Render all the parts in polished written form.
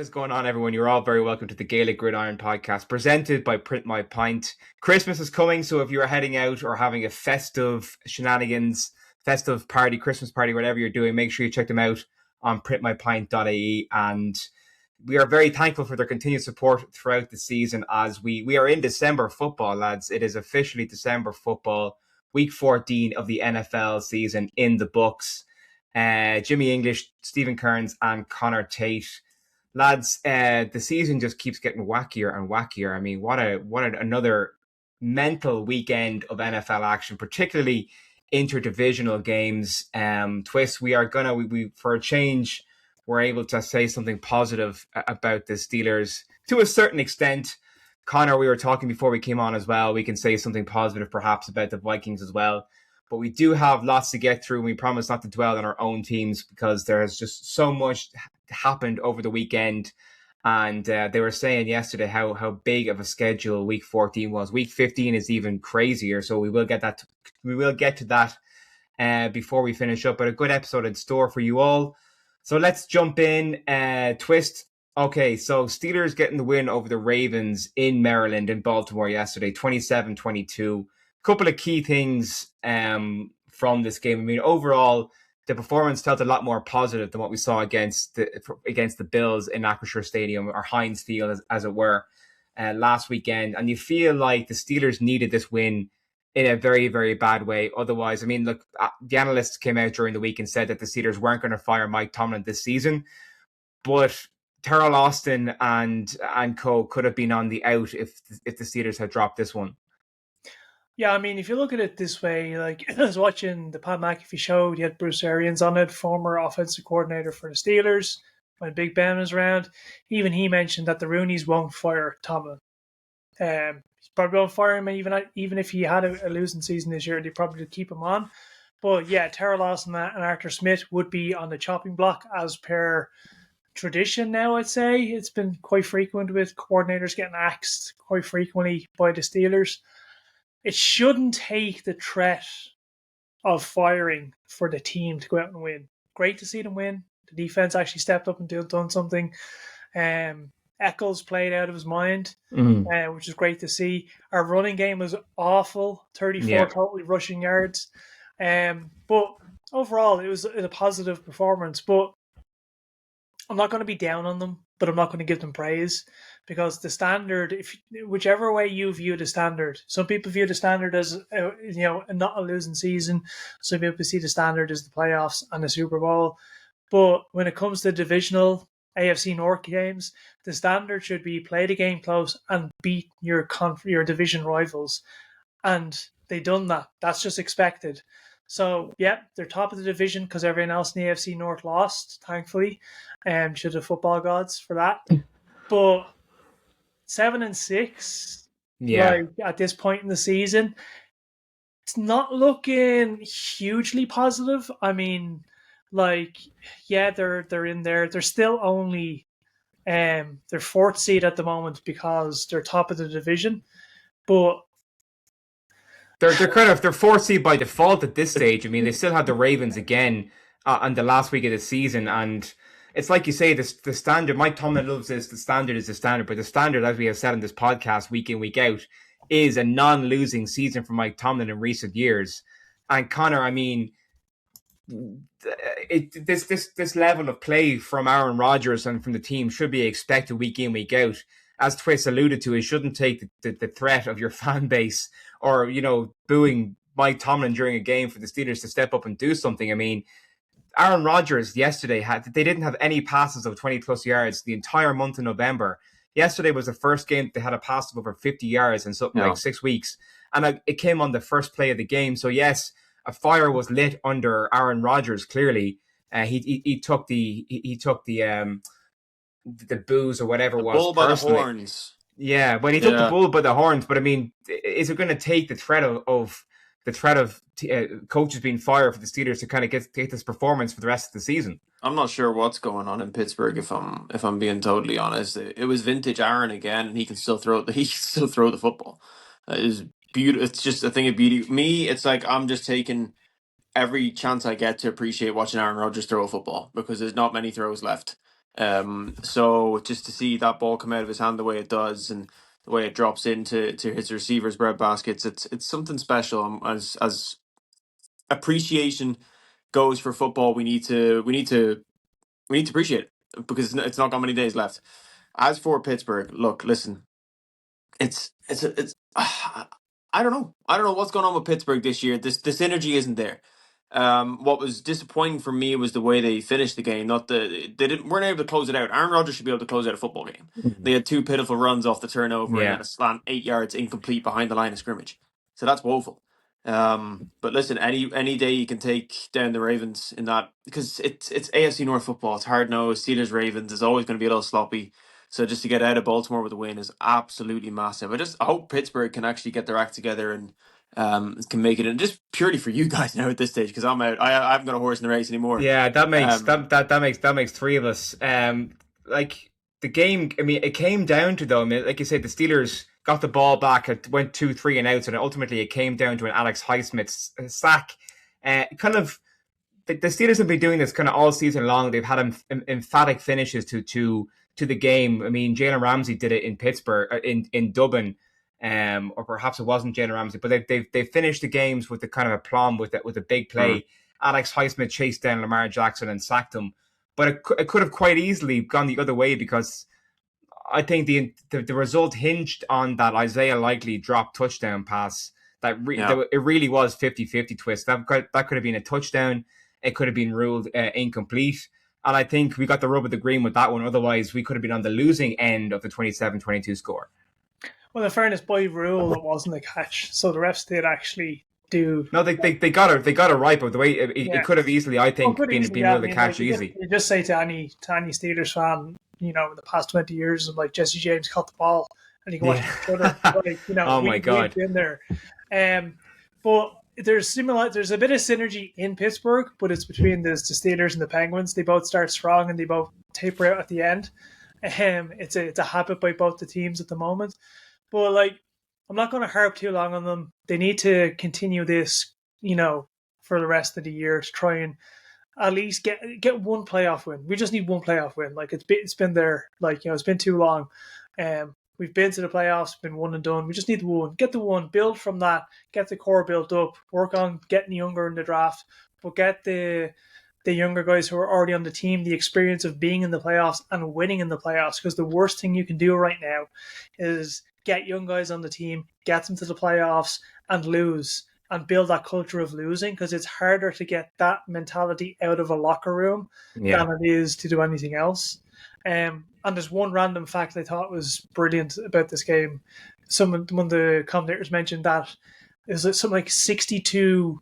is going on, everyone? You're all very welcome to the Gaelic Gridiron podcast presented by Print My Pint. Christmas is coming, so if you're heading out or having a festive shenanigans, festive party, Christmas party, whatever you're doing, make sure you check them out on printmypint.ie. And we are very thankful for their continued support throughout the season as we are in December football, lads. It is officially December football, week 14 of the NFL season in the books. Jimmy English, Stephen Kearns, and Connor Tate. Lads, the season just keeps getting wackier and wackier. I mean, what another mental weekend of NFL action, particularly interdivisional games. Twist, we for a change, we're able to say something positive about the Steelers to a certain extent. Connor, we were talking before we came on as well. We can say something positive perhaps about the Vikings as well. But we do have lots to get through, and we promise not to dwell on our own teams because there has just so much happened over the weekend. And they were saying yesterday how big of a schedule week 14 was. Week 15 is even crazier, so we will get to that before we finish up. But a good episode in store for you all. So let's jump in. Twist. Okay, so Steelers getting the win over the Ravens in Maryland, in Baltimore yesterday, 27-22. Couple of key things from this game. I mean, overall, the performance felt a lot more positive than what we saw against the Bills in Acrisure Stadium, or Heinz Field, as it were, last weekend. And you feel like the Steelers needed this win in a very, very bad way. Otherwise, I mean, look, the analysts came out during the week and said that the Steelers weren't going to fire Mike Tomlin this season, but Terrell Austin and co could have been on the out if the Steelers had dropped this one. Yeah, I mean, if you look at it this way, like I was watching the Pat McAfee show, you had Bruce Arians on it, former offensive coordinator for the Steelers, when Big Ben was around. Even he mentioned that the Rooneys won't fire Tomlin. He's probably won't fire him even if he had a losing season this year, they'd probably keep him on. But yeah, Terrell Austin and Arthur Smith would be on the chopping block as per tradition now, I'd say. It's been quite frequent with coordinators getting axed quite frequently by the Steelers. It shouldn't take the threat of firing for the team to go out and win. Great to see them win. The defense actually stepped up and done something. Eccles played out of his mind, which is great to see. Our running game was awful, 34 total rushing yards. But overall, it was a positive performance. But I'm not going to be down on them, but I'm not going to give them praise. Because the standard, whichever way you view the standard, some people view the standard as not a losing season. Some people see the standard as the playoffs and the Super Bowl. But when it comes to divisional AFC North games, the standard should be play the game close and beat your division rivals. And they done that. That's just expected. So yeah, they're top of the division because everyone else in the AFC North lost, thankfully. To the football gods for that. But 7-6, like at this point in the season, it's not looking hugely positive. I mean, like, yeah, they're in there. They're still only their fourth seed at the moment because they're top of the division, but they're fourth seed by default at this stage. I mean, they still have the Ravens again on the last week of the season, and it's like you say, the standard, Mike Tomlin loves this, the standard is the standard, but the standard, as we have said on this podcast week in, week out, is a non-losing season for Mike Tomlin in recent years. And Connor, I mean, this level of play from Aaron Rodgers and from the team should be expected week in, week out. As Twist alluded to, it shouldn't take the threat of your fan base or, booing Mike Tomlin during a game for the Steelers to step up and do something. I mean, Aaron Rodgers yesterday they didn't have any passes of 20 plus yards the entire month of November. Yesterday was the first game they had a pass of over 50 yards in something like 6 weeks. And it came on the first play of the game. So yes, a fire was lit under Aaron Rodgers. Clearly, he took the booze or whatever it was. Bull by the horns. Yeah, when he took the bull by the horns. But I mean, is it going to take the threat of coaches being fired for the Steelers to kind of get this performance for the rest of the season? I'm not sure what's going on in Pittsburgh. If I'm being totally honest, it was vintage Aaron again, and he can still throw the football. It's beautiful. It's just a thing of beauty. Me, it's like I'm just taking every chance I get to appreciate watching Aaron Rodgers throw a football because there's not many throws left. So just to see that ball come out of his hand the way it does, and the way it drops into his receiver's breadbaskets, it's something special. As appreciation goes for football, we need to appreciate it, because it's not got many days left. As for Pittsburgh, look, listen, it's I don't know what's going on with Pittsburgh this year. This energy isn't there. What was disappointing for me was the way they finished the game. Not they didn't weren't able to close it out. Aaron Rodgers should be able to close out a football game. Mhm. They had two pitiful runs off the turnover and Yeah. then a slant 8 yards incomplete behind the line of scrimmage. So that's woeful. But listen, any day you can take down the Ravens in that, because it's AFC North football. It's hard nosed. Steelers Ravens is always going to be a little sloppy. So just to get out of Baltimore with a win is absolutely massive. I hope Pittsburgh can actually get their act together and can make it, and just purely for you guys now at this stage, because I'm out. I haven't got a horse in the race anymore. Yeah, that makes Um, that makes three of us. Like the game, I mean, it came down to, though, I mean, like you said, the Steelers got the ball back. It went 2-3 and outs, and ultimately it came down to an Alex Highsmith sack. Kind of the Steelers have been doing this kind of all season long. They've had emphatic finishes to the game. I mean, Jalen Ramsey did it in Pittsburgh, in Dublin, or perhaps it wasn't Jalen Ramsey, but they've finished the games with the kind of aplomb with a big play. Alex Highsmith chased down Lamar Jackson and sacked him, but it could have quite easily gone the other way, because I think the result hinged on that Isaiah Likely drop touchdown pass. It really was 50-50 twist. That could have been a touchdown. It could have been ruled incomplete. And I think we got the rub of the green with that one. Otherwise, we could have been on the losing end of the 27-22 score. Well, in fairness, by rule, it wasn't a catch, so the refs did actually do. No, they got it right, but the way it could have easily, I think, been ruled a catch easily. You just say to any Steelers fan, in the past 20 years, of like Jesse James caught the ball and you can watch each other. Like, oh my God, we've been there. But there's a bit of synergy in Pittsburgh, but it's between the Steelers and the Penguins. They both start strong and they both taper out at the end. It's a habit by both the teams at the moment. But like, I'm not going to harp too long on them. They need to continue this, for the rest of the year, to try and at least get one playoff win. We just need one playoff win. Like, it's been there. Like, it's been too long. We've been to the playoffs, been one and done. We just need the one. Get the one, build from that, get the core built up, work on getting younger in the draft, but get the younger guys who are already on the team the experience of being in the playoffs and winning in the playoffs. Because the worst thing you can do right now is get young guys on the team, get them to the playoffs and lose, and build that culture of losing, because it's harder to get that mentality out of a locker room than it is to do anything else. And there's one random fact I thought was brilliant about this game. One of the commentators mentioned that it was something like 62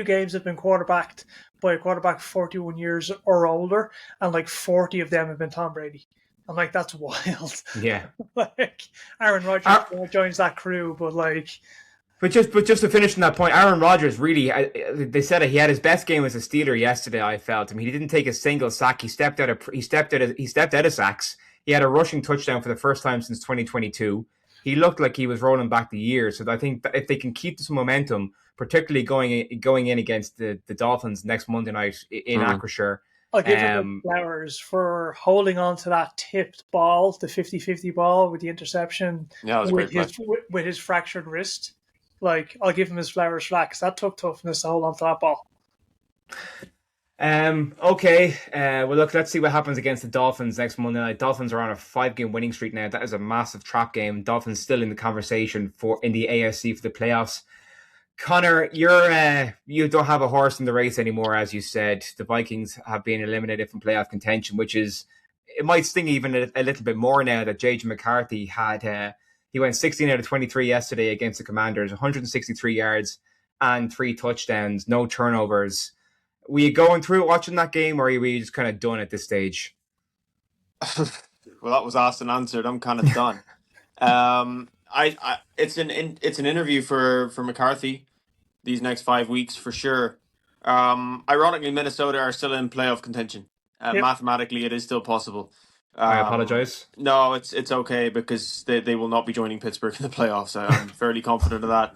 games have been quarterbacked by a quarterback 41 years or older, and like 40 of them have been Tom Brady. I'm like, that's wild. Yeah. Like, Aaron Rodgers joins that crew, but like... But just to finish on that point, Aaron Rodgers really, they said he had his best game as a Steeler yesterday. I felt. I mean, he didn't take a single sack. He stepped out of sacks. He had a rushing touchdown for the first time since 2022. He looked like he was rolling back the years. So I think that if they can keep this momentum, particularly going in against the Dolphins next Monday night in Acrisure. I'll give him flowers for holding on to that tipped ball, the 50-50 ball with the interception, with his fractured wrist. Like, I'll give him his flowers for that, because that took toughness to hold on to that ball. Okay. Well, look, let's see what happens against the Dolphins next Monday night. Dolphins are on a 5-game winning streak now. That is a massive trap game. Dolphins still in the conversation in the AFC for the playoffs. Connor, you don't have a horse in the race anymore, as you said. The Vikings have been eliminated from playoff contention, which is, it might sting even a little bit more now that J.J. McCarthy had... He went 16 out of 23 yesterday against the Commanders, 163 yards and 3 touchdowns, no turnovers. Were you going through watching that game, or were you just kind of done at this stage? Well, that was asked and answered. I'm kind of done. It's an interview for McCarthy these next 5 weeks for sure. Ironically, Minnesota are still in playoff contention. Mathematically, it is still possible. I apologize. No, it's okay, because they will not be joining Pittsburgh in the playoffs. I'm fairly confident of that.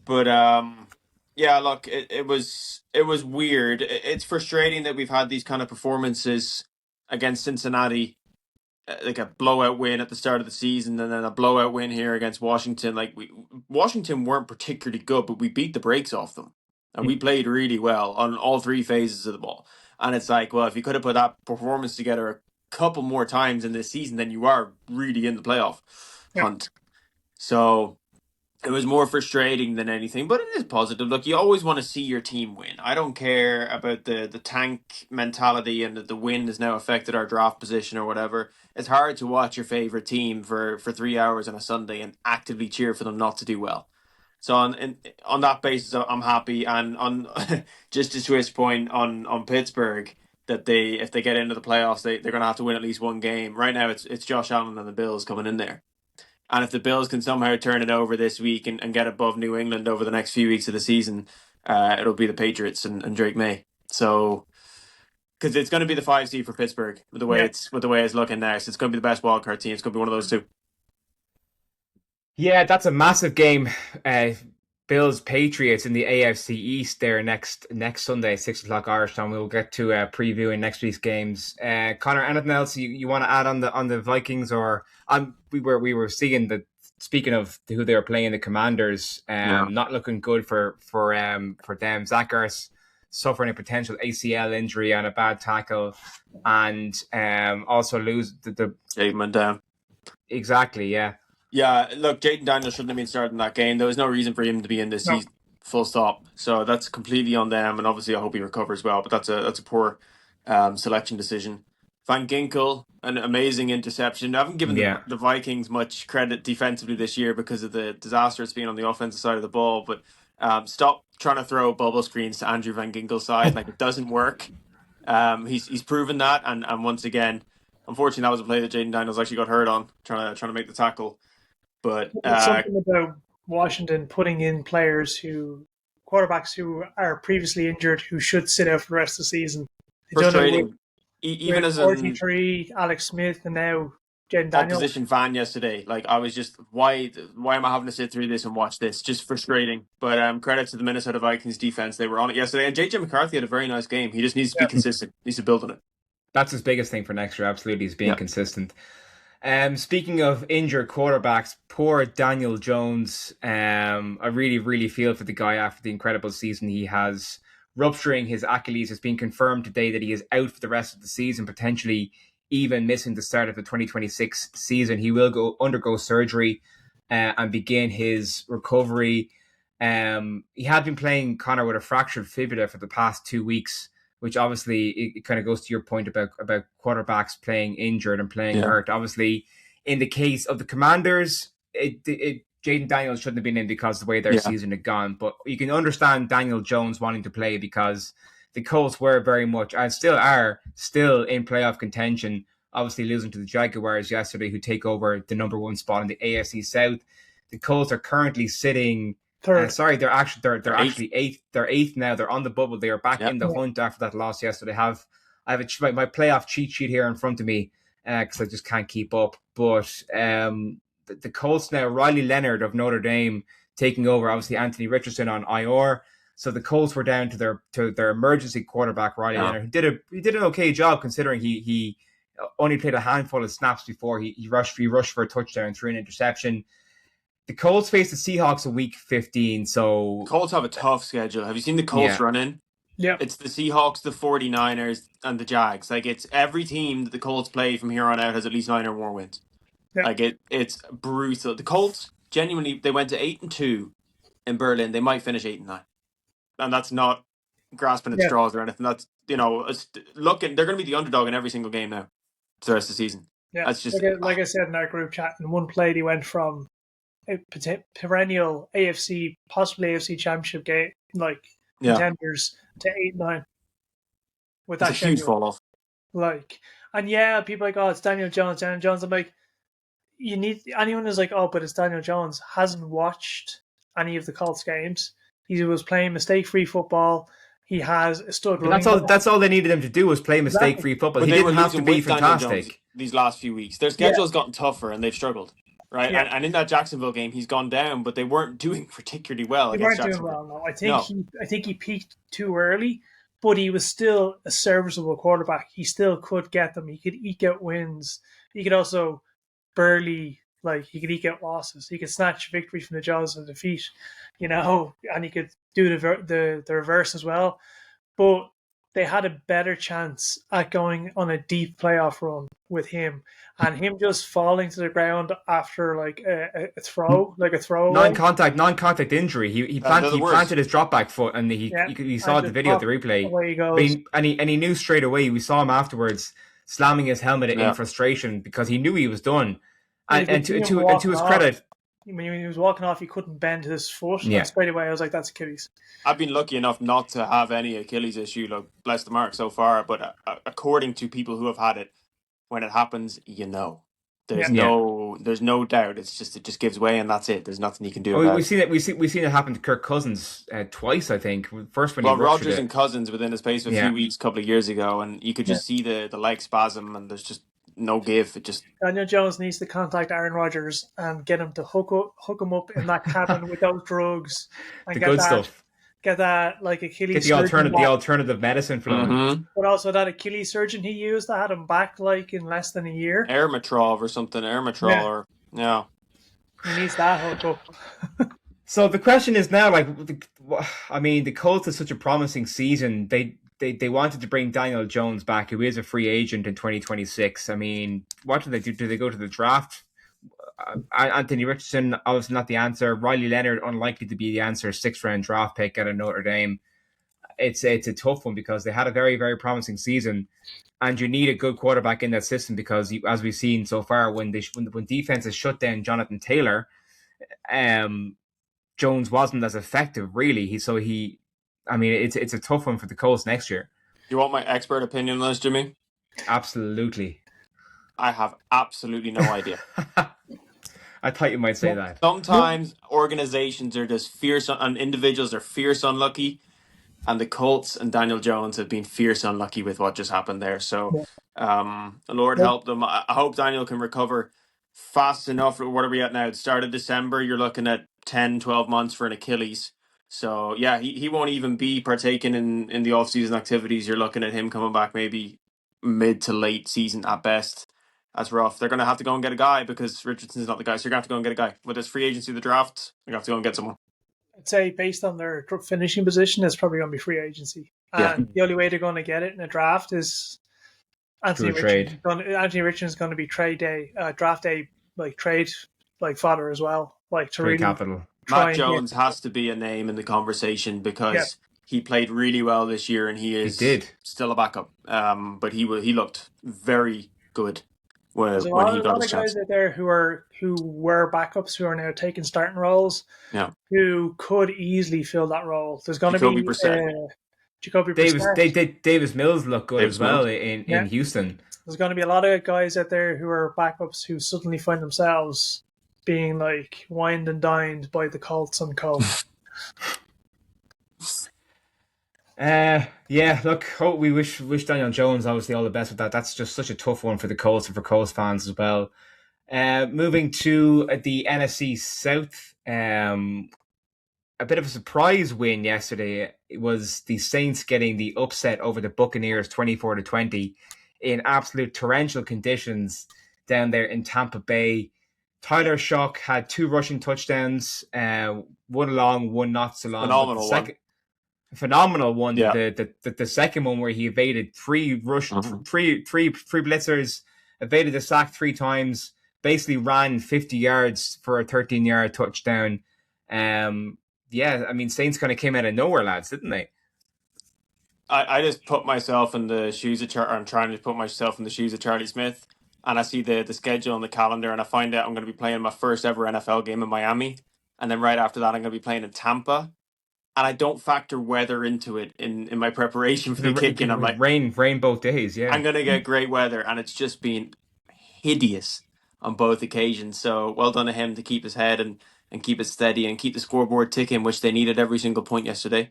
But Yeah, look, it was weird. It's frustrating that we've had these kind of performances against Cincinnati, like a blowout win at the start of the season, and then a blowout win here against Washington. Washington weren't particularly good, but we beat the brakes off them, and we played really well on all three phases of the ball. And it's like, well, if you could have put that performance together a couple more times in this season, then you are really in the playoff hunt. So it was more frustrating than anything, but it is positive. Look, you always want to see your team win. I don't care about the tank mentality and that the win has now affected our draft position or whatever. It's hard to watch your favorite team for 3 hours on a Sunday and actively cheer for them not to do well. So on that basis, I'm happy. And on just to Swiss point on Pittsburgh, that if they get into the playoffs, they're going to have to win at least one game. Right now, it's Josh Allen and the Bills coming in there. And if the Bills can somehow turn it over this week and get above New England over the next few weeks of the season, it'll be the Patriots and Drake May. So, because it's going to be the 5 seed for Pittsburgh with the way it's looking now. So it's going to be the best wildcard team. It's going to be one of those two. Yeah, that's a massive game. Bills Patriots in the AFC East there next Sunday, 6:00 Irish time. We'll get to previewing next week's games. Connor, anything else you want to add on the Vikings? Or we were seeing that, speaking of who they were playing, the Commanders, not looking good for them. Zach Ertz suffering a potential ACL injury and a bad tackle, and also lose the Jaden down. Exactly, yeah. Yeah, look, Jaden Daniels shouldn't have been starting that game. There was no reason for him to be in this season, full stop. So that's completely on them, and obviously I hope he recovers well. But that's a poor selection decision. Van Ginkel, an amazing interception. I haven't given the Vikings much credit defensively this year because of the disaster it's been on the offensive side of the ball. But stop trying to throw bubble screens to Andrew Van Ginkel's side. Like, it doesn't work. He's proven that, and once again, unfortunately, that was a play that Jaden Daniels actually got hurt on, trying to make the tackle. But something about Washington putting in quarterbacks who are previously injured, who should sit out for the rest of the season. Frustrating. Even as 43, Alex Smith, and now Jaden Daniels. Opposition fan yesterday. Like, I was just, why am I having to sit through this and watch this? Just frustrating. But credit to the Minnesota Vikings defense. They were on it yesterday. And JJ McCarthy had a very nice game. He just needs to be consistent. Needs to build on it. That's his biggest thing for next year. Absolutely, is being consistent. Speaking of injured quarterbacks, poor Daniel Jones. I really, really feel for the guy after the incredible season he has. Rupturing his Achilles has been confirmed today that he is out for the rest of the season, potentially even missing the start of the 2026 season. He will undergo surgery and begin his recovery. He had been playing, Connor, with a fractured fibula for the past 2 weeks, which obviously it kind of goes to your point about quarterbacks playing injured and playing hurt. Obviously, in the case of the Commanders, Jaden Daniels shouldn't have been in because of the way their season had gone. But you can understand Daniel Jones wanting to play because the Colts were very much, and still are, in playoff contention. Obviously losing to the Jaguars yesterday, who take over the number 1 spot in the AFC South. The Colts are currently sitting third. They're actually eighth. They're eighth now. They're on the bubble. They are back in the hunt after that loss yesterday. I have my playoff cheat sheet here in front of me because I just can't keep up. But the Colts now, Riley Leonard of Notre Dame taking over. Obviously Anthony Richardson on IR. So the Colts were down to their emergency quarterback, Riley Leonard, who did an okay job considering he only played a handful of snaps before he rushed for a touchdown, threw an interception. The Colts face the Seahawks in week 15. So the Colts have a tough schedule. Have you seen the Colts run in? Yeah. It's the Seahawks, the 49ers, and the Jags. Like, it's every team that the Colts play from here on out has at least 9 or more wins. Yeah. Like, it's brutal. The Colts, genuinely, they went to 8-2 in Berlin. They might finish 8-9. And that's not grasping at straws or anything. That's, they're going to be the underdog in every single game now for the rest of the season. Yeah. That's just like I said in our group chat, in one play, they went from a perennial possibly AFC championship game, contenders, to 8-9. With that huge fall off. People are like, oh, it's Daniel Jones. I'm like, anyone who's like, oh, but it's Daniel Jones, hasn't watched any of the Colts games. He was playing mistake-free football. He has a stud running back. That's all they needed him to do was play mistake-free football. But he didn't have to be fantastic these last few weeks. Their schedule has gotten tougher and they've struggled. right? Yeah, And in that Jacksonville game, he's gone down, but they weren't doing particularly well they against weren't doing Jacksonville. well. No, No, I think he peaked too early, but he was still a serviceable quarterback. He still could get them. He could eke out wins. He could also barely he could eke out losses. He could snatch victory from the jaws of defeat, and he could do the reverse as well. But they had a better chance at going on a deep playoff run with him, and him just falling to the ground after a throw, like a throwaway. Non-contact injury. He they're planted the he worst. planted his drop back foot, and Yeah, he and saw the just video of the pop replay. away he But goes. he knew straight away. We saw him afterwards slamming his helmet in Yeah. frustration because he knew he was done. And you And could see him to walking his off. credit, When he was walking off, he couldn't bend his foot, Yeah. and straight away I was like, "That's Achilles." I've been lucky enough not to have any Achilles issue, like bless the mark so far. But according to people who have had it, when it happens, there's Yeah. no doubt. It just gives way, and that's it. There's nothing you can do about we've it. seen it. We've seen it happen to Kirk Cousins twice. I think first when Well, he ruptured Rodgers it. and Cousins within the space of a Yeah. few weeks, a couple of years ago, and you could just see the leg spasm, and there's just no give. It just Daniel Jones needs to contact Aaron Rodgers and get him to hook him up in that cabin without drugs and The get good that stuff. get that Achilles Get the surgeon back. alternative medicine for them. But also that Achilles surgeon he used that had him back in less than a year. Airmatrol or something. Or he needs that hook up. So the question is now, the Colts is such a promising season. They wanted to bring Daniel Jones back, who is a free agent in 2026. I mean, what do they do? Do they go to the draft? Anthony Richardson, obviously not the answer. Riley Leonard, unlikely to be the answer. 6th round draft pick out of Notre Dame. It's a tough one because they had a very, very promising season, and you need a good quarterback in that system because, as we've seen so far, when defenses shut down Jonathan Taylor, Jones wasn't as effective, really. It's a tough one for the Colts next year. You want my expert opinion on this, Jimmy? Absolutely. I have absolutely no idea. I thought you might say that. Sometimes organizations are just fierce, and individuals are fierce unlucky, and the Colts and Daniel Jones have been fierce unlucky with what just happened there. So, the Lord help them. I hope Daniel can recover fast enough. What are we at now? The start of December, you're looking at 10, 12 months for an Achilles. So, yeah, he won't even be partaking in the off-season activities. You're looking at him coming back maybe mid to late season at best. That's rough. They're going to have to go and get a guy because Richardson's not the guy. So you're going to have to go and get a guy. Whether it's free agency, the draft, you're going to have to go and get someone. I'd say based on their finishing position, it's probably going to be free agency. And the only way they're going to get it in a draft is Anthony Richardson is going to be draft day, trade fodder as well. To trade really capital. Matt Jones has to be a name in the conversation because he played really well this year and he did still a backup. But he looked very good when he got his chance. There's a lot of guys out there who were backups who are now taking starting roles. Yeah, who could easily fill that role. There's going to be Jacoby Brissett. Davis Mills looked good as well in Houston. There's going to be a lot of guys out there who are backups who suddenly find themselves being wined and dined by the Colts and co. We wish Daniel Jones obviously all the best with that. That's just such a tough one for the Colts and for Colts fans as well. Moving to the NFC South, a bit of a surprise win yesterday. It was the Saints getting the upset over the Buccaneers 24-20 in absolute torrential conditions down there in Tampa Bay. Tyler Shock had 2 rushing touchdowns, one long, one not so long. Phenomenal one. Yeah. The second one where he evaded 3 blitzers, evaded the sack 3 times, basically ran 50 yards for a 13-yard touchdown. Saints kind of came out of nowhere, lads, didn't they? I just put myself in the shoes of I'm trying to put myself in the shoes of Charlie Smyth, and I see the schedule on the calendar, and I find out I'm going to be playing my first ever NFL game in Miami, and then right after that I'm going to be playing in Tampa, and I don't factor weather into it in my preparation for the kicking. I'm like, rain both days. Yeah, I'm going to get great weather, and it's just been hideous on both occasions. So well done to him to keep his head and keep it steady and keep the scoreboard ticking, which they needed every single point yesterday.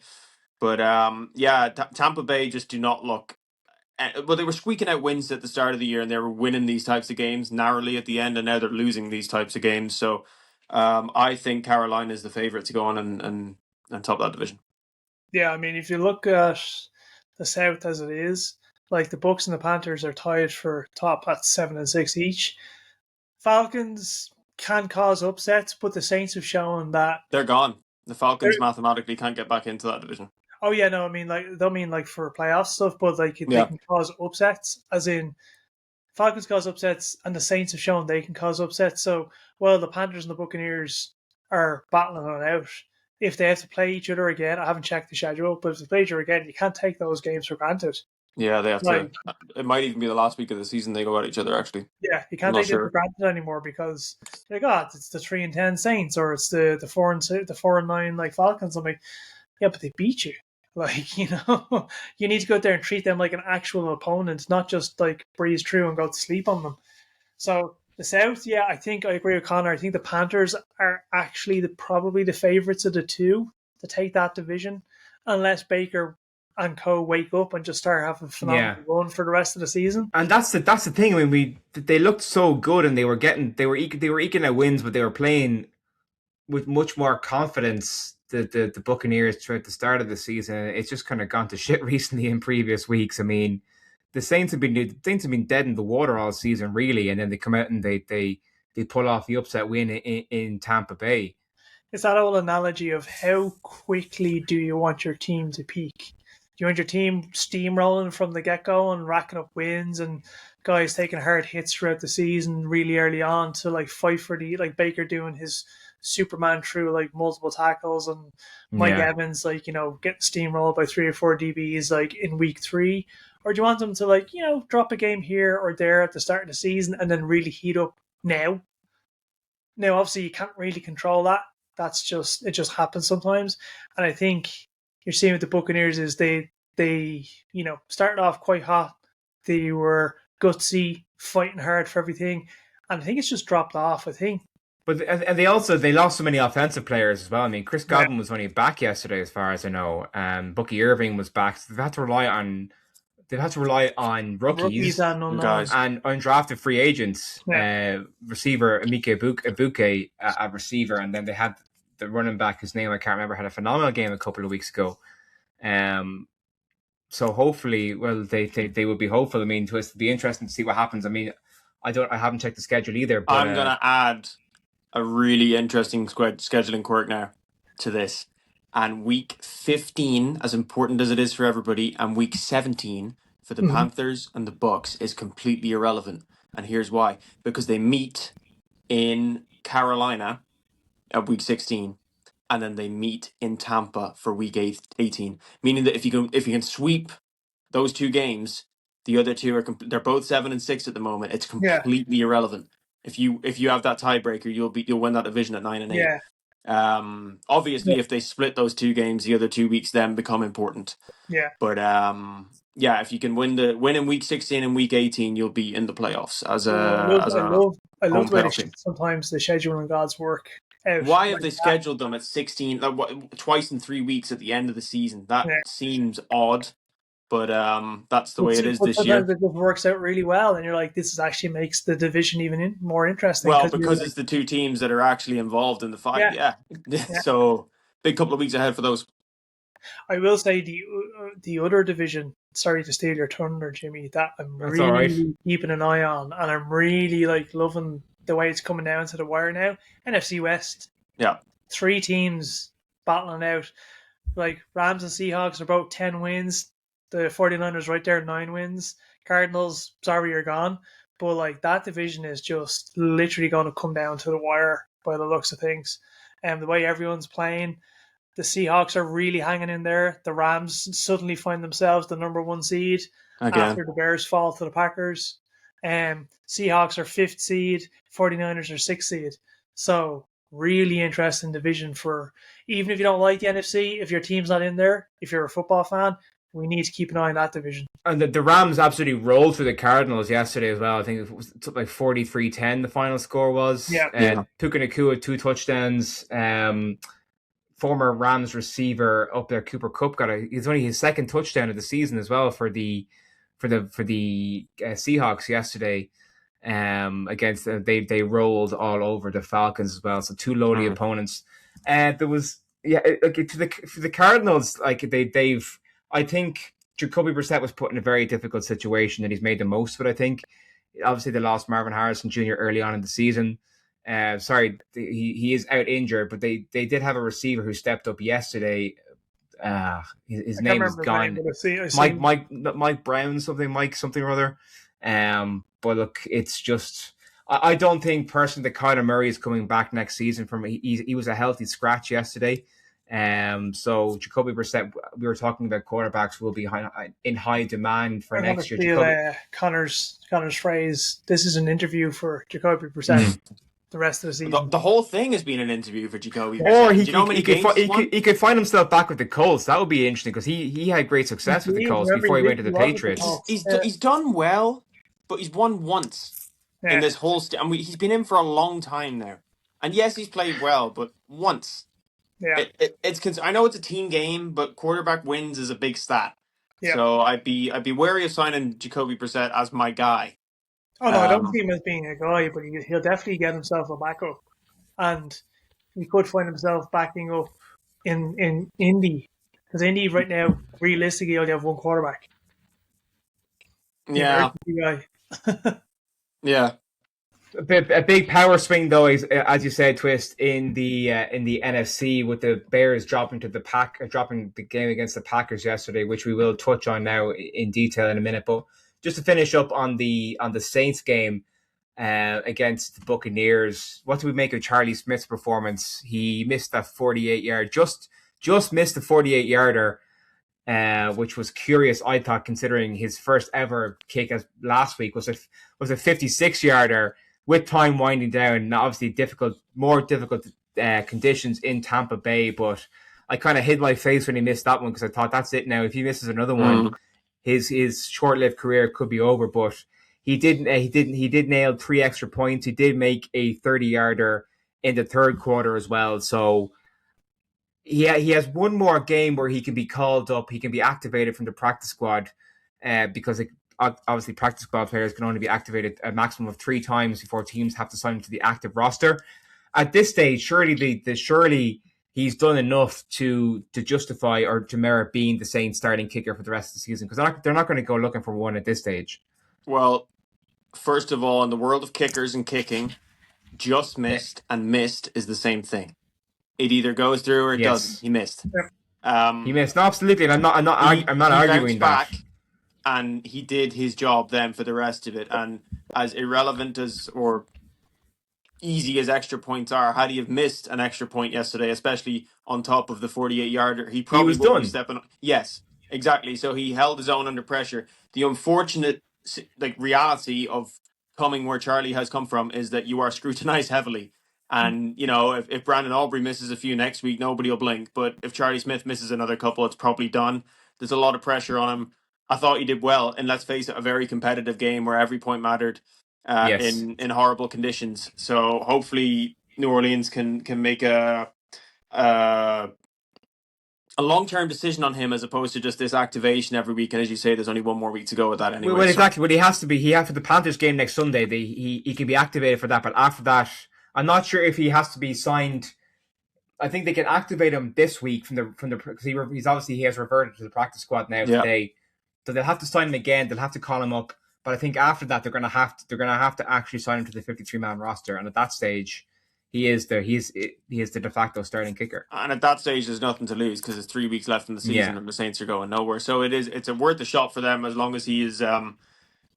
But Tampa Bay just do not look Well, they were squeaking out wins at the start of the year, and they were winning these types of games narrowly at the end, and now they're losing these types of games. So, I think Carolina is the favorite to go on and top that division. Yeah, I mean, if you look at the South as it is, like the Bucs and the Panthers are tied for top at 7-6 each. Falcons can cause upsets, but the Saints have shown that they're gone. The Falcons mathematically can't get back into that division. Oh yeah, no, I mean don't mean like for playoff stuff, but like they can cause upsets, as in Falcons cause upsets, and the Saints have shown they can cause upsets. So while the Panthers and the Buccaneers are battling it out, if they have to play each other again, I haven't checked the schedule, but if they play each other again, you can't take those games for granted. Yeah, they have to. It might even be the last week of the season they go at each other. Actually, yeah, you can't take it for granted anymore because it's the 3-10 Saints or it's the 4-9 like Falcons. I'm like, yeah, but they beat you. Like, you need to go out there and treat them like an actual opponent, not just like breeze through and go to sleep on them. So the South, yeah, I think I agree with Connor. I think the Panthers are actually probably the favourites of the two to take that division, unless Baker and co wake up and just start having a phenomenal run for the rest of the season. And that's the thing. I mean, they looked so good, and they were eking out wins, but they were playing with much more confidence. The Buccaneers throughout the start of the season, it's just kind of gone to shit recently in previous weeks. I mean, the Saints have been dead in the water all season, really, and then they come out and they pull off the upset win in Tampa Bay. It's that old analogy of how quickly do you want your team to peak? Do you want your team steamrolling from the get-go and racking up wins and guys taking hard hits throughout the season really early on to like fight for like Baker doing his Superman through like multiple tackles and Mike Evans like getting steamrolled by 3 or 4 DBs like in week 3, or do you want them to like drop a game here or there at the start of the season and then really heat up now? Now obviously you can't really control that. It just happens sometimes, and I think you're seeing with the Buccaneers is they started off quite hot. They were gutsy, fighting hard for everything, and I think it's just dropped off. I think. But and they lost so many offensive players as well. I mean, Chris Godwin was only back yesterday, as far as I know. Bucky Irving was back. So they've had to rely on rookies and undrafted free agents. Receiver Emeka Ibuke at receiver, and then they had the running back whose name I can't remember, had a phenomenal game a couple of weeks ago. So hopefully, they will be hopeful. I mean, it'll be interesting to see what happens. I mean, I haven't checked the schedule either. But I'm gonna add a really interesting scheduling quirk now to this. And week 15, as important as it is for everybody, and week 17 for the Panthers and the Bucs is completely irrelevant. And here's why. Because they meet in Carolina at week 16, and then they meet in Tampa for week 18. Meaning that if you can sweep those two games, the other two they're both 7-6 at the moment. It's completely irrelevant. If you have that tiebreaker, you'll win that division at 9-8. Yeah. Obviously, if they split those two games, the other 2 weeks then become important. Yeah. But if you can win in week 16 and week 18, you'll be in the playoffs I love the way sometimes the scheduling gods work. Why have they scheduled them at 16 twice in 3 weeks at the end of the season? That seems odd. But that's the way it is this year. Sometimes it just works out really well, and you're like, this actually makes the division even more interesting. Well, because it's the two teams that are actually involved in the fight. Yeah. So big couple of weeks ahead for those. I will say the other division. Sorry to steal your thunder, Jimmy. That I'm really keeping an eye on, and I'm really loving the way it's coming down to the wire now. NFC West. Yeah. 3 teams battling out. Like Rams and Seahawks are both 10 wins. The 49ers right there, 9 wins. Cardinals, sorry, you're gone. But that division is just literally going to come down to the wire by the looks of things. And the way everyone's playing, the Seahawks are really hanging in there. The Rams suddenly find themselves the number 1 seed after the Bears fall to the Packers. Seahawks are 5th seed, 49ers are 6th seed. So really interesting division for, even if you don't like the NFC, if your team's not in there, if you're a football fan, we need to keep an eye on that division. And the Rams absolutely rolled through the Cardinals yesterday as well. I think it was 43-10 the final score was. Puka Nacua 2 touchdowns. Former Rams receiver up there, Cooper Kupp, he's only his 2nd touchdown of the season as well for the for the Seahawks yesterday. Against they rolled all over the Falcons as well. So two lowly opponents. And there was for the Cardinals, like they've I think Jacoby Brissett was put in a very difficult situation and he's made the most of it. I think obviously they lost Marvin Harrison Jr. early on in the season. He is out injured, but they did have a receiver who stepped up yesterday. His name is gone. Mike Brown Mike something or other. But look, it's just I don't think personally that Kyler Murray is coming back next season. He was a healthy scratch yesterday. So Jacoby Brissett, we were talking about quarterbacks will be in high demand for next year. Connor's phrase, this is an interview for Jacoby Brissett. The rest of the season. The whole thing has been an interview for Jacoby Brissett. He could find himself back with the Colts. That would be interesting because he had great success with the Colts before he went to the Patriots. He's done well, but he's won once in this whole he's been in for a long time now. And yes, he's played well, but once. Yeah. I know it's a team game, but quarterback wins is a big stat. Yeah. So I'd be wary of signing Jacoby Brissett as my guy. Oh no, I don't see him as being a guy, but he'll definitely get himself a backup, and he could find himself backing up in Indy, because Indy right now realistically only have one quarterback. Yeah. Yeah. A big power swing though is, as you said, Twist, in the NFC with the Bears dropping the game against the Packers yesterday, which we will touch on now in detail in a minute. But just to finish up on the Saints game against the Buccaneers, what do we make of Charlie Smyth's performance? He missed that 48-yard, just missed the 48-yarder, which was curious, I thought, considering his first ever kick as last week was a 56-yarder with time winding down. Obviously, more difficult conditions in Tampa Bay, but I kind of hid my face when he missed that one because I thought that's it now. If he misses another one, his short-lived career could be over. But he did nail 3 extra points. He did make a 30-yarder in the third quarter as well. So he has one more game where he can be called up. He can be activated from the practice squad because obviously practice squad players can only be activated a maximum of 3 times before teams have to sign him to the active roster. At this stage, surely he's done enough to justify or to merit being the Saints starting kicker for the rest of the season, because they're not going to go looking for one at this stage. Well, first of all, in the world of kickers and kicking, just missed and missed is the same thing. It either goes through or it doesn't. He missed. He missed. No, absolutely. And I'm not arguing that. And he did his job then for the rest of it. And as irrelevant as or easy as extra points are, had he have missed an extra point yesterday, especially on top of the 48-yarder, he probably would be stepping up. Yes, exactly. So he held his own under pressure. The unfortunate reality of coming where Charlie has come from is that you are scrutinized heavily. And, if Brandon Aubrey misses a few next week, nobody will blink. But if Charlie Smyth misses another couple, it's probably done. There's a lot of pressure on him. I thought he did well. And let's face it, a very competitive game where every point mattered in horrible conditions. So hopefully New Orleans can make a long-term decision on him as opposed to just this activation every week. And as you say, there's only one more week to go with that anyway. Well, exactly. Well, he has to be. He has for the Panthers game next Sunday. He can be activated for that. But after that, I'm not sure if he has to be signed. I think they can activate him this week from the because he has reverted to the practice squad now today. So they'll have to sign him again. They'll have to call him up. But I think after that, they're going to have to actually sign him to the 53-man roster. And at that stage, he is the de facto starting kicker. And at that stage, there's nothing to lose because it's 3 weeks left in the season and the Saints are going nowhere. So it's worth a shot for them as long as he is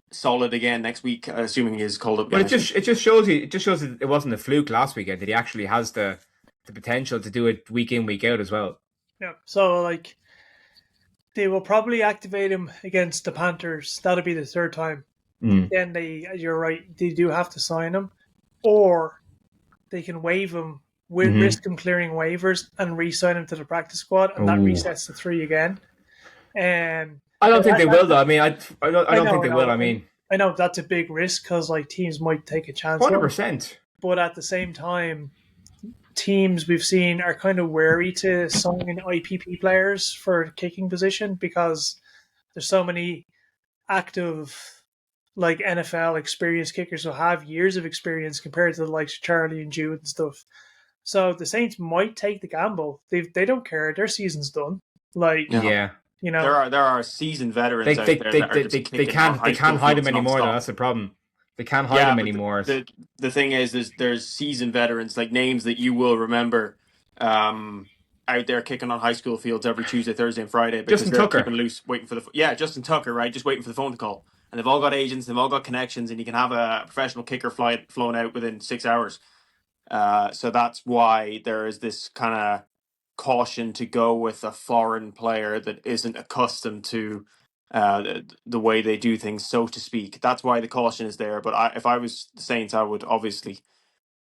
solid again next week, assuming he is called up. But it just shows that it wasn't a fluke last weekend, that he actually has the potential to do it week in, week out as well. Yeah. So they will probably activate him against the Panthers. That'll be the third time. Then you're right, they do have to sign him, or they can waive him with risk him clearing waivers and re-sign him to the practice squad, and that resets the 3 again. I don't think they will, though. I mean, I don't think they will. I mean, I know that's a big risk because teams might take a chance. 100%. But at the same time, teams we've seen are kind of wary to sign IPP players for kicking position because there's so many active like NFL experienced kickers who have years of experience compared to the likes of Charlie and Jude and stuff. So the Saints might take the gamble. They don't care. Their season's done. Like, Yeah. you know, There are seasoned veterans out there that are just They kicking on can't high school hide him fields anymore though. nonstop. That's the problem. They can't hide Yeah, him but anymore. the thing is there's seasoned veterans, like names that you will remember, out there kicking on high school fields every Tuesday, Thursday, and Friday because Justin they're Tucker. keeping loose, waiting for Justin Tucker, right? Just waiting for the phone to call, and they've all got agents, they've all got connections, and you can have a professional kicker flown out within 6 hours. So that's why there is this kind of caution to go with a foreign player that isn't accustomed to the way they do things, so to speak. That's why the caution is there. But if I was the Saints, I would obviously,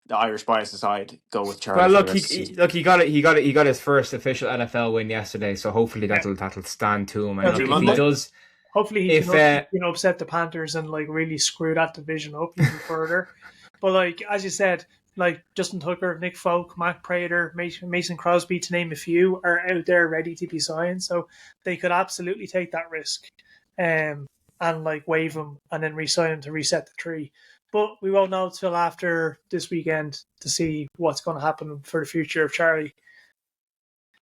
the Irish bias aside, go with Charlie Well, for the look, rest of the season. he got it. He got his first official NFL win yesterday. So hopefully that'll stand to him. And Yeah, look, if Monday. he does, hopefully he can upset the Panthers and like really screw that division up even further. But like as you said, like Justin Tucker, Nick Folk, Matt Prater, Mason Crosby, to name a few, are out there ready to be signed. So they could absolutely take that risk, and like waive him and then re-sign him to reset the tree. But we won't know until after this weekend to see what's going to happen for the future of Charlie.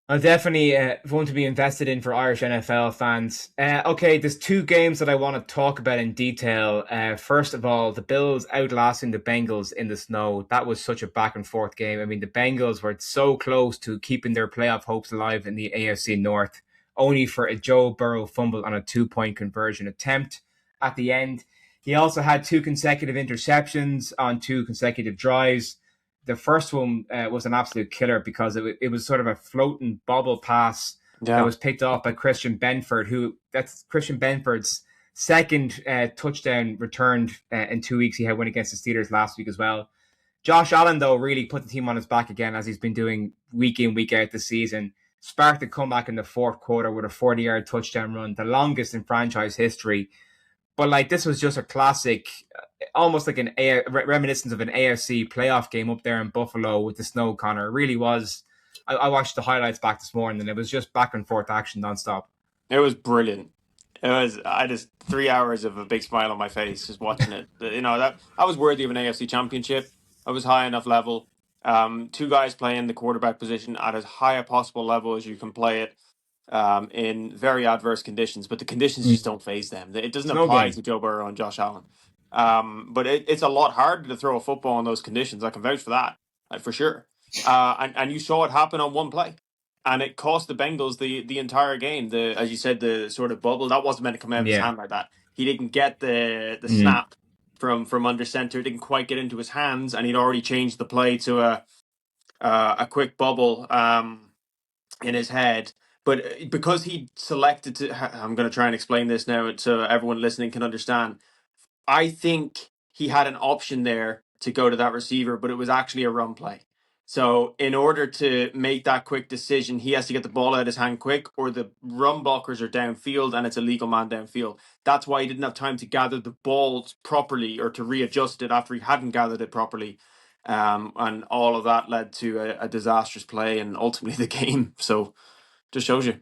I'm definitely going to be invested in for Irish NFL fans. Okay, there's two games that I want to talk about in detail. First of all, the Bills outlasting the Bengals in the snow. That was such a back and forth game. I mean, the Bengals were so close to keeping their playoff hopes alive in the AFC North, only for a Joe Burrow fumble on a 2-point conversion attempt at the end. He also had 2 consecutive interceptions on 2 consecutive drives. The first one was an absolute killer because it was sort of a floating bobble pass that was picked off by Christian Benford, that's Christian Benford's second touchdown returned in 2 weeks. He had one against the Steelers last week as well. Josh Allen, though, really put the team on his back again, as he's been doing week in, week out this season. Sparked a comeback in the fourth quarter with a 40-yard touchdown run, the longest in franchise history. But like this was just a classic, almost like reminiscence of an AFC playoff game up there in Buffalo with the snow, Connor. It really was. I watched the highlights back this morning, and it was just back and forth action nonstop. It was brilliant. I just 3 hours of a big smile on my face just watching it. That was worthy of an AFC championship. I was high enough level. 2 guys playing the quarterback position at as high a possible level as you can play it. In very adverse conditions, but the conditions just don't phase them. It doesn't apply to Joe Burrow and Josh Allen. But it's a lot harder to throw a football in those conditions. I can vouch for that, for sure. And you saw it happen on one play, and it cost the Bengals the entire game. As you said, the sort of bubble that wasn't meant to come out of his hand like that. He didn't get the snap from under center. Didn't quite get into his hands, and he'd already changed the play to a quick bubble in his head. But because he selected to, I'm going to try and explain this now so everyone listening can understand. I think he had an option there to go to that receiver, but it was actually a run play. So in order to make that quick decision, he has to get the ball out of his hand quick, or the run blockers are downfield and it's a legal man downfield. That's why he didn't have time to gather the ball properly or to readjust it after he hadn't gathered it properly. And all of that led to a disastrous play and ultimately the game. So just shows you.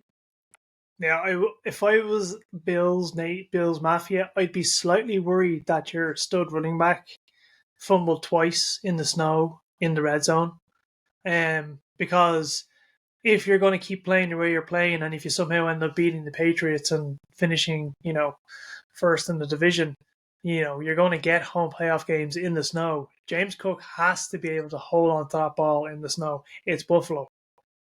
Yeah, if I was Bills Mafia, I'd be slightly worried that your stud running back fumbled twice in the snow in the red zone. Because if you're going to keep playing the way you're playing, and if you somehow end up beating the Patriots and finishing, first in the division, you're going to get home playoff games in the snow. James Cook has to be able to hold on to that ball in the snow. It's Buffalo.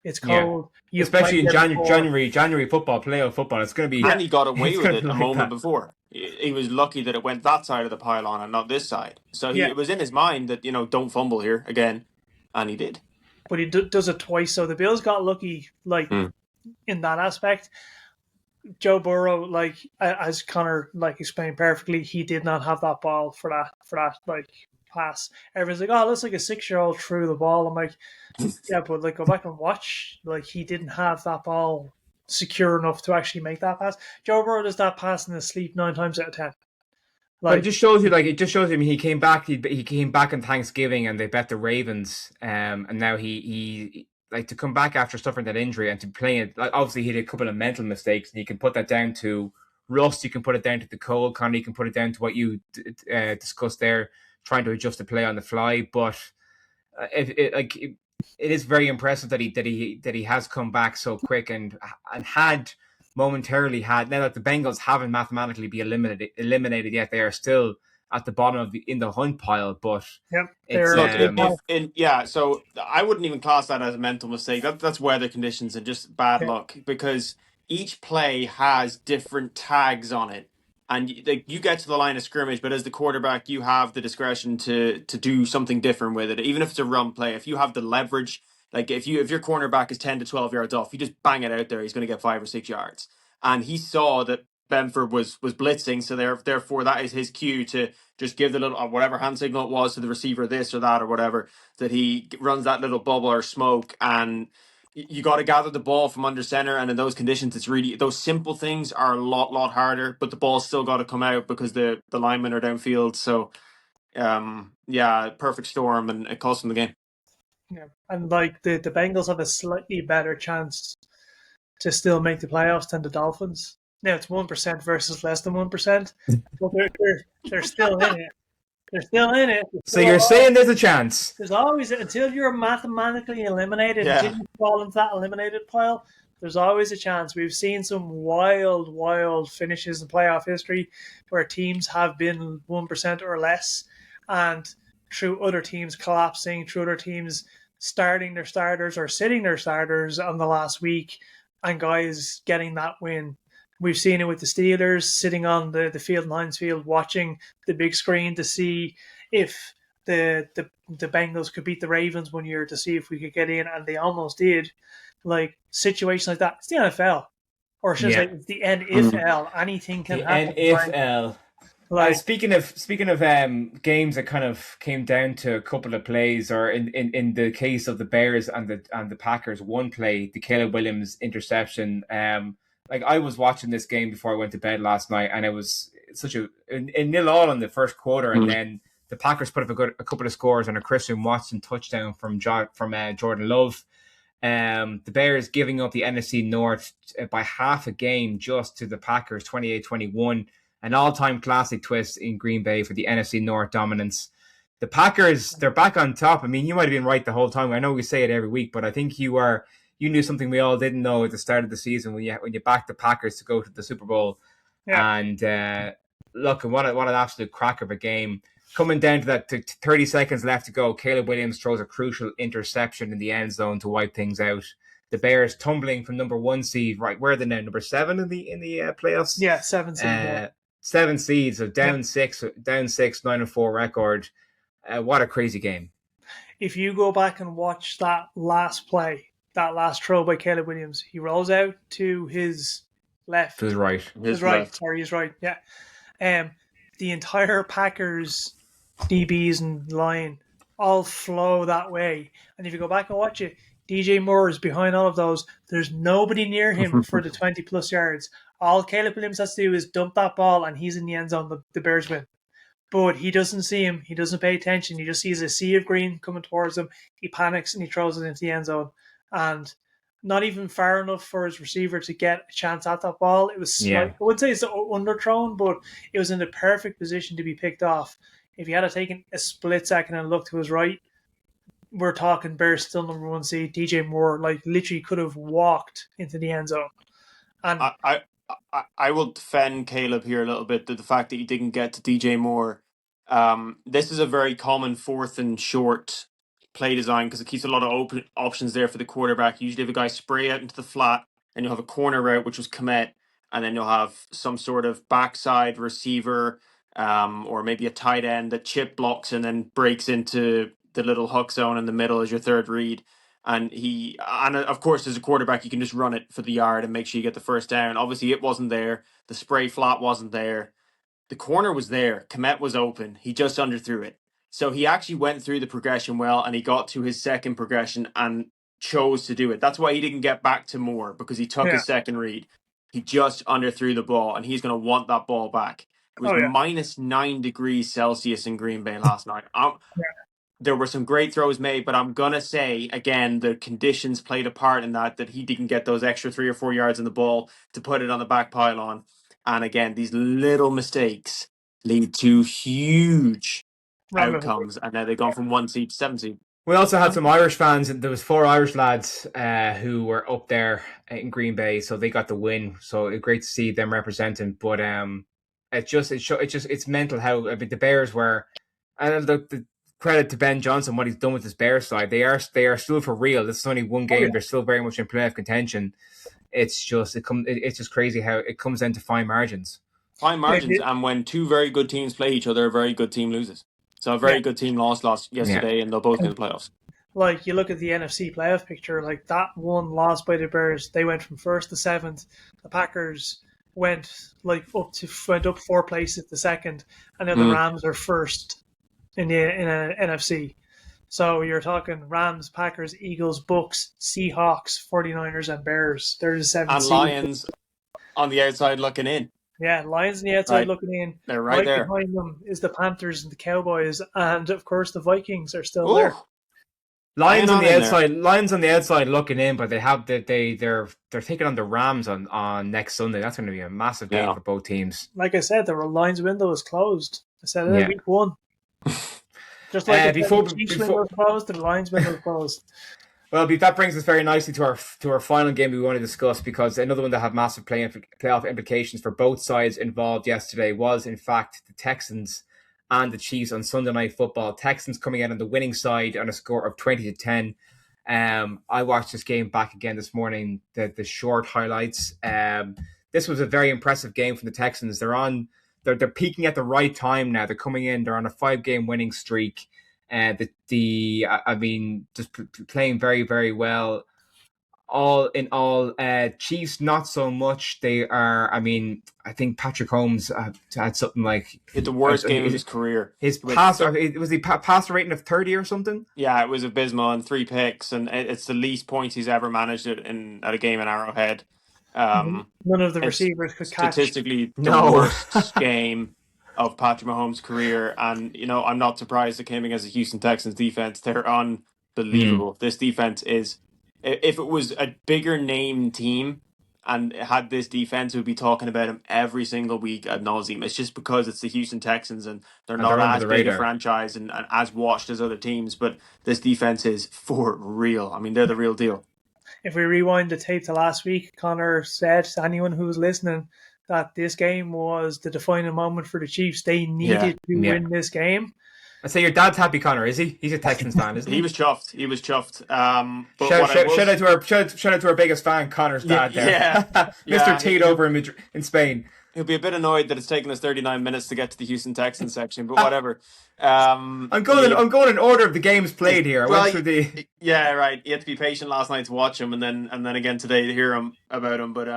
It's cold. Yeah. Especially in January football, playoff football. It's going to be. And he got away with it a moment before. He was lucky that it went that side of the pylon and not this side. So it was in his mind that, don't fumble here again. And he did. But he does it twice. So the Bills got lucky, in that aspect. Joe Burrow, as Connor explained perfectly, he did not have that ball for that pass. Everyone's like, oh, it looks like a 6-year-old threw the ball. I'm like, yeah, but go back and watch. He didn't have that ball secure enough to actually make that pass. Joe Burrow does that pass in his sleep 9 times out of 10. It just shows you, he came back. He came back on Thanksgiving, and they bet the Ravens. And now he to come back after suffering that injury and to play it. Obviously, he did a couple of mental mistakes, and you can put that down to rust, you can put it down to the cold. Connor, you can put it down to what you discussed there, trying to adjust the play on the fly. But it is very impressive that he has come back so quick and had momentarily had. Now that the Bengals haven't mathematically been eliminated yet, they are still at the bottom of in the hunt pile. But so I wouldn't even class that as a mental mistake. That's weather conditions and just bad luck, because each play has different tags on it. And you get to the line of scrimmage, but as the quarterback, you have the discretion to do something different with it. Even if it's a run play, if you have the leverage, like if your cornerback is 10 to 12 yards off, you just bang it out there, he's going to get 5 or 6 yards. And he saw that Benford was blitzing, so therefore that is his cue to just give the little whatever hand signal it was to the receiver, this or that or whatever, that he runs that little bubble or smoke. And you got to gather the ball from under center, and in those conditions, it's really, those simple things are a lot harder. But the ball's still got to come out because the linemen are downfield. So, perfect storm, and it cost them the game. Yeah, and like the Bengals have a slightly better chance to still make the playoffs than the Dolphins. Now it's 1% versus less than 1%, but they're still in it. They're still in it. So you're saying there's a chance? There's always, until you're mathematically eliminated, until you fall into that eliminated pile, there's always a chance. We've seen some wild finishes in playoff history where teams have been 1% or less, and through other teams collapsing, through other teams starting their starters or sitting their starters on the last week, and guys getting that win. We've seen it with the Steelers sitting on the field in Heinz Field, watching the big screen to see if the Bengals could beat the Ravens one year, to see if we could get in, and they almost did. Like situations like that, it's the NFL, or should I say, it's the NFL. Anything can happen. NFL. Like, speaking of games that kind of came down to a couple of plays, or in the case of the Bears and the Packers, one play, the Caleb Williams interception. Like, I was watching this game before I went to bed last night, and it was such a 0-0 in the first quarter, and then the Packers put up a couple of scores and a Christian Watson touchdown from Jordan Love. The Bears giving up the NFC North by half a game just to the Packers, 28-21. An all-time classic twist in Green Bay for the NFC North dominance. The Packers, they're back on top. I mean, you might have been right the whole time. I know we say it every week, but I think you knew something we all didn't know at the start of the season when you backed the Packers to go to the Super Bowl. Yeah. And look, what an absolute cracker of a game. Coming down to that 30 seconds left to go, Caleb Williams throws a crucial interception in the end zone to wipe things out. The Bears tumbling from number 1 seed, right? Where are they now? Number 7 in the playoffs? Yeah, 7 seed. 7 seeds, so down 6, 9-4 record. What a crazy game. If you go back and watch that last play, that last throw by Caleb Williams, he rolls out to his left. To his right. His right. Yeah. The entire Packers DBs and line all flow that way. And if you go back and watch it, DJ Moore is behind all of those. There's nobody near him for the 20-plus yards. All Caleb Williams has to do is dump that ball, and he's in the end zone. The Bears win. But he doesn't see him. He doesn't pay attention. He just sees a sea of green coming towards him. He panics, and he throws it into the end zone. And not even far enough for his receiver to get a chance at that ball. It was I wouldn't say it's underthrown, but it was in the perfect position to be picked off. If he had taken a split second and looked to his right, we're talking Bears still number 1 seed. DJ Moore, like, literally could have walked into the end zone. And I will defend Caleb here a little bit. The fact that he didn't get to DJ Moore. This is a very common 4th and short play design because it keeps a lot of open options there for the quarterback. You usually have a guy spray out into the flat, and you'll have a corner route, which was Kmet, and then you'll have some sort of backside receiver, or maybe a tight end that chip blocks and then breaks into the little hook zone in the middle as your third read. And of course, as a quarterback, you can just run it for the yard and make sure you get the first down. Obviously, it wasn't there. The spray flat wasn't there. The corner was there. Kmet was open. He just underthrew it. So he actually went through the progression well, and he got to his second progression and chose to do it. That's why he didn't get back to Moore, because he took his second read. He just underthrew the ball, and he's going to want that ball back. It was minus 9 degrees Celsius in Green Bay last night. There were some great throws made, but I'm going to say, again, the conditions played a part in that he didn't get those extra 3 or 4 yards in the ball to put it on the back pylon. And again, these little mistakes lead to huge outcomes. And now they've gone from 1 seed to 7 seed. We also had some Irish fans, and there was 4 Irish lads who were up there in Green Bay, so they got the win. So it's great to see them representing. But it's mental how the Bears were, and the credit to Ben Johnson what he's done with his Bears side. They are still for real. This is only one game. They're still very much in playoff contention. It's just crazy how it comes into fine margins. Fine margins, and when 2 very good teams play each other, a very good team loses. So a very good team lost yesterday, and they'll both in the playoffs. Like, you look at the NFC playoff picture, like that one loss by the Bears, they went from 1st to 7th. The Packers went up 4 places to 2nd, and then the Rams are 1st in a NFC. So you're talking Rams, Packers, Eagles, Bucks, Seahawks, 49ers, and Bears. There's 7 and Lions on the outside looking in. Yeah, Lions on the outside looking in. They're right there. Behind them is the Panthers and the Cowboys, and of course the Vikings are still there. Lions on the outside looking in, but they're taking on the Rams on next Sunday. That's going to be a massive game for both teams. Like I said, the Lions window is closed. I said it week 1. Just like the Chiefs window is closed, the Lions window is closed. Well, that brings us very nicely to our final game we want to discuss, because another one that had massive playoff implications for both sides involved yesterday was, in fact, the Texans and the Chiefs on Sunday Night Football. Texans coming out on the winning side on a score of 20-10. I watched this game back again this morning, the short highlights. This was a very impressive game from the Texans. They're peaking at the right time now. They're coming in. They're on a 5-game winning streak. Just playing very, very well. All in all, Chiefs not so much. They are. I think Patrick Holmes had something like the worst game of his career. His passer rating of 30 or something. Yeah, it was abysmal, and 3 picks, and it's the least points he's ever managed at a game in Arrowhead. None of the receivers could catch. Statistically, the worst game of Patrick Mahomes' career, and I'm not surprised it came against the Houston Texans defense. They're unbelievable. This defense is. If it was a bigger name team and had this defense, we'd be talking about him every single week ad nauseum. It's just because it's the Houston Texans and they're not as big a franchise and as watched as other teams. But this defense is for real. They're the real deal. If we rewind the tape to last week, Connor said to anyone who was listening that this game was the defining moment for the Chiefs. They needed to win this game. I say your dad's happy, Connor, is he? He's a Texans fan, isn't he? He was chuffed. Shout out to our biggest fan, Connor's dad there. Mr. Tate over in Spain. He'll be a bit annoyed that it's taken us 39 minutes to get to the Houston Texans section, but whatever. I'm going in order of the games played here. Yeah, right. You had to be patient last night to watch him, and then again today to hear about him. But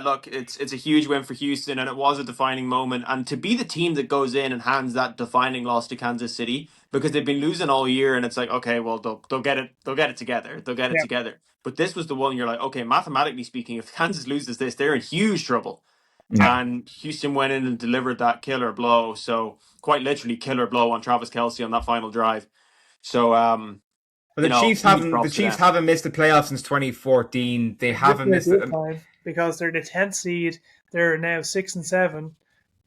look, it's a huge win for Houston, and it was a defining moment. And to be the team that goes in and hands that defining loss to Kansas City, because they've been losing all year, and it's like, okay, well they'll get it together. They'll get it together. But this was the one you're like, okay, mathematically speaking, if Kansas loses this, they're in huge trouble. And Houston went in and delivered that killer blow. So quite literally killer blow on Travis Kelce on that final drive. So the Chiefs haven't missed the playoffs since 2014. They haven't missed it because they're the 10th seed. They're now 6 and 7.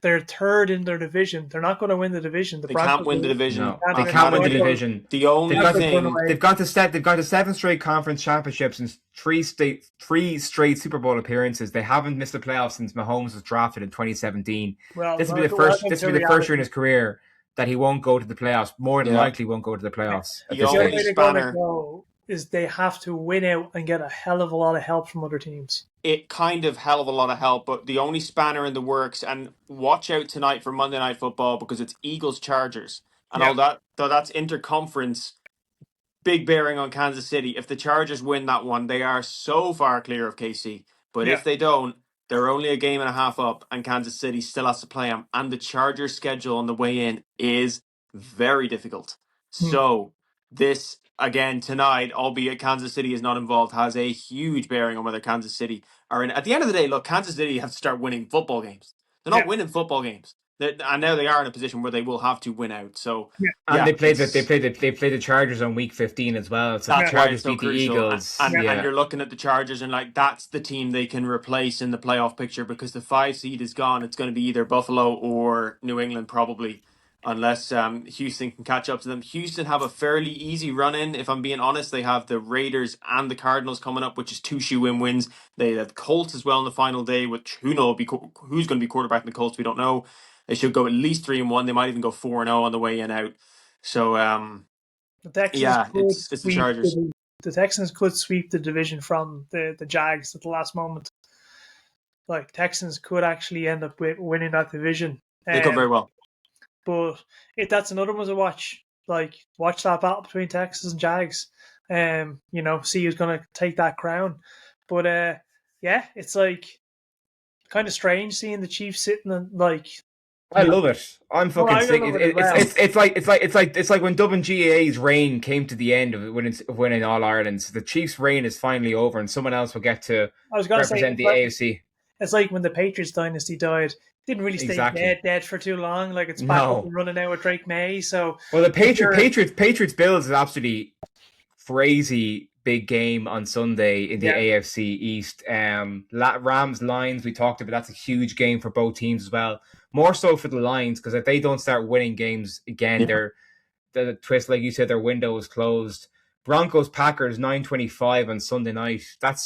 They're 3rd in their division. They're not going to win the division. They can't win the division. No, they can't win the division. The only thing they've gone to 7 straight conference championships and 3 straight Super Bowl appearances. They haven't missed the playoffs since Mahomes was drafted in 2017. Well, this will be the first year in his career that he won't go to the playoffs. More than likely, won't go to the playoffs. The only spanner is they have to win out and get a hell of a lot of help from other teams. It kind of hell of a lot of help, but the only spanner in the works, and watch out tonight for Monday Night Football because it's Eagles-Chargers. And all that, though that's interconference, big bearing on Kansas City. If the Chargers win that one, they are so far clear of KC. But if they don't, they're only a game and a half up, and Kansas City still has to play them. And the Chargers' schedule on the way in is very difficult. So this, again, tonight, albeit Kansas City is not involved, has a huge bearing on whether Kansas City are in. At the end of the day, look, Kansas City have to start winning football games. They're not winning football games. And now they are in a position where they will have to win out. So and they played the Chargers on week 15 as well. So the that's why Chargers it's so beat the crucial. Eagles. And you're looking at the Chargers and like that's the team they can replace in the playoff picture because the 5 seed is gone. It's going to be either Buffalo or New England probably, unless Houston can catch up to them. Houston have a fairly easy run in. If I'm being honest, they have the Raiders and the Cardinals coming up, which is 2 shoe-in wins. They have the Colts as well on the final day, which who's going to be quarterback in the Colts? We don't know. They should go at least 3-1. They might even go 4-0 on the way in out. So the Texans it's the Chargers. The Texans could sweep the division from the Jags at the last moment. Like Texans could actually end up winning that division. They could very well. But that's another one to watch. Like watch that battle between Texans and Jags. See who's going to take that crown. But it's like kind of strange seeing the Chiefs sitting and like. I love it. I'm fucking sick. It's like when Dublin GAA's reign came to the end of winning All Ireland. So the Chiefs' reign is finally over, and someone else will get to represent the AFC. It's like when the Patriots dynasty died. Didn't really stay dead for too long. Like it's back up and running now with Drake May. So the Patriots Bills is absolutely crazy big game on Sunday in the AFC East. Rams Lions we talked about. That's a huge game for both teams as well. More so for the Lions because if they don't start winning games again, the twist like you said, their window is closed. Broncos Packers 9:25 on Sunday night. That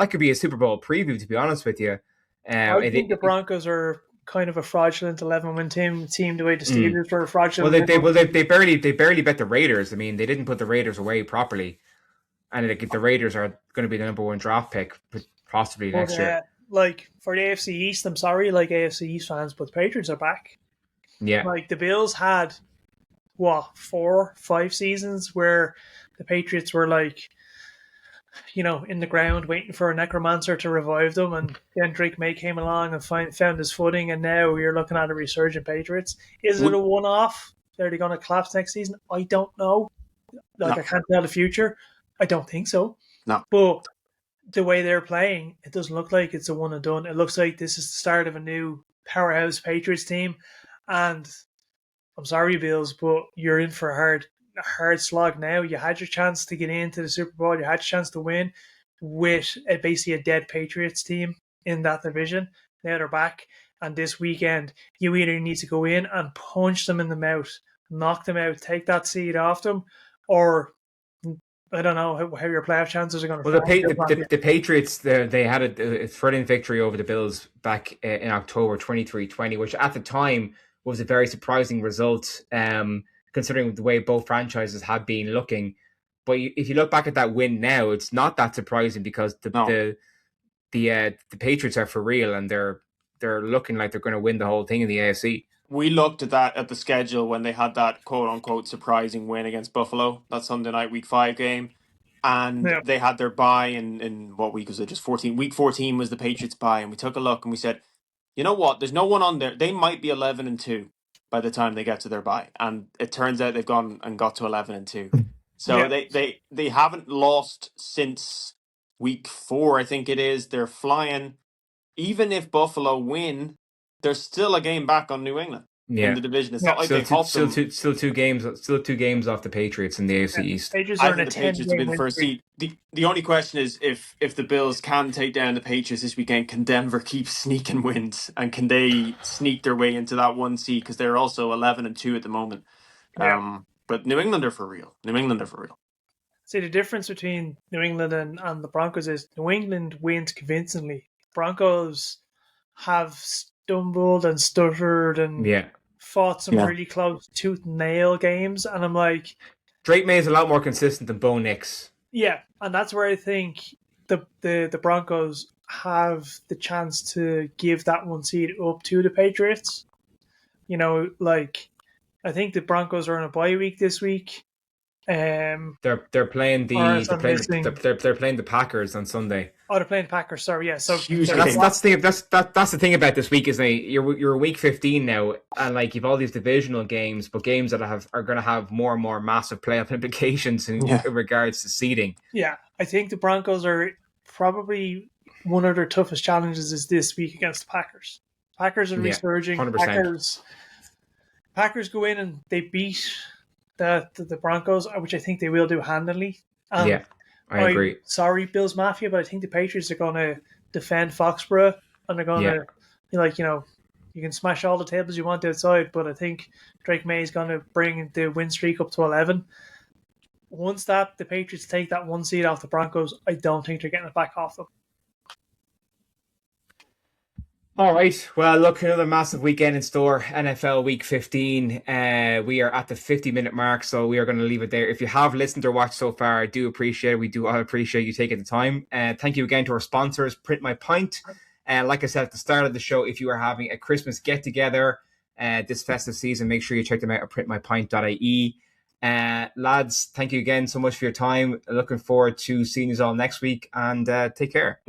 could be a Super Bowl preview to be honest with you. I think the Broncos are kind of a fraudulent 11-win team the way the Steelers were fraudulent. Well, they barely bet the Raiders. I mean, they didn't put the Raiders away properly, and the Raiders are going to be the number 1 draft pick possibly next year. Like for the AFC East, I'm sorry, like AFC East fans, but the Patriots are back. Yeah, like the Bills had 4-5 seasons where the Patriots were like, in the ground waiting for a necromancer to revive them, and then Drake May came along and found his footing, and now you're looking at a resurgent Patriots. Is it a one-off? Are they going to collapse next season? I don't know. I can't tell the future. I don't think so. No, but the way they're playing, it doesn't look like it's a one and done. It looks like this is the start of a new powerhouse Patriots team, and I'm sorry, Bills, but you're in for a hard slog now. You had your chance to get into the Super Bowl. You had your chance to win with basically a dead Patriots team in that division. Now they're back, and this weekend you either need to go in and punch them in the mouth, knock them out, take that seed off them, or I don't know how your playoff chances are going to. Well, the Patriots they had a thrilling victory over the Bills back in October 23-20, which at the time was a very surprising result, considering the way both franchises had been looking. But if you look back at that win now, it's not that surprising because the Patriots are for real and they're looking like they're going to win the whole thing in the AFC. We looked at the schedule when they had that quote-unquote surprising win against Buffalo, that Sunday night Week 5 game. And they had their bye in what week was it? Just 14. Week 14 was the Patriots' bye. And we took a look and we said, you know what? There's no one on there. They might be 11-2 by the time they get to their bye. And it turns out they've gone and got to 11-2. So they haven't lost since Week 4, I think it is. They're flying. Even if Buffalo win, there's still a game back on New England in the division. It's not like they've helped them. Still two games off the Patriots in the AFC East. I think the Patriots will be the first seed. The only question is if the Bills can take down the Patriots this weekend, can Denver keep sneaking wins and can they sneak their way into that 1 seed because they're also 11-2 at the moment. But New England are for real. See, the difference between New England and the Broncos is New England wins convincingly. Broncos have stumbled and stuttered and fought some really close tooth and nail games, and I'm like, Drake May is a lot more consistent than Bo Nix. Yeah, and that's where I think the Broncos have the chance to give that 1 seed up to the Patriots. I think the Broncos are on a bye week this week. They're playing the Packers on Sunday. Oh, they're playing the Packers. Sorry, yeah. So that's the thing about this week is you're week 15 now, and you've all these divisional games, but games that are going to have more and more massive playoff implications in regards to seeding. Yeah, I think the Broncos are probably one of their toughest challenges is this week against the Packers. Packers are Yeah, resurging. 100%. Packers go in and they beat the Broncos, which I think they will do handily. Yeah, I I'm agree. sorry, Bills Mafia, but I think the Patriots are going to defend Foxborough, and they're going to be like, you can smash all the tables you want outside, but I think Drake May is going to bring the win streak up to 11. Once the Patriots take that 1 seed off the Broncos, I don't think they're getting it back off them. All right. Well, look, another massive weekend in store. NFL Week 15. We are at the 50-minute mark, so we are going to leave it there. If you have listened or watched so far, I do appreciate it. I appreciate you taking the time. Thank you again to our sponsors, Print My Pint. Like I said at the start of the show, if you are having a Christmas get-together this festive season, make sure you check them out at printmypint.ie. Lads, thank you again so much for your time. Looking forward to seeing you all next week, and take care.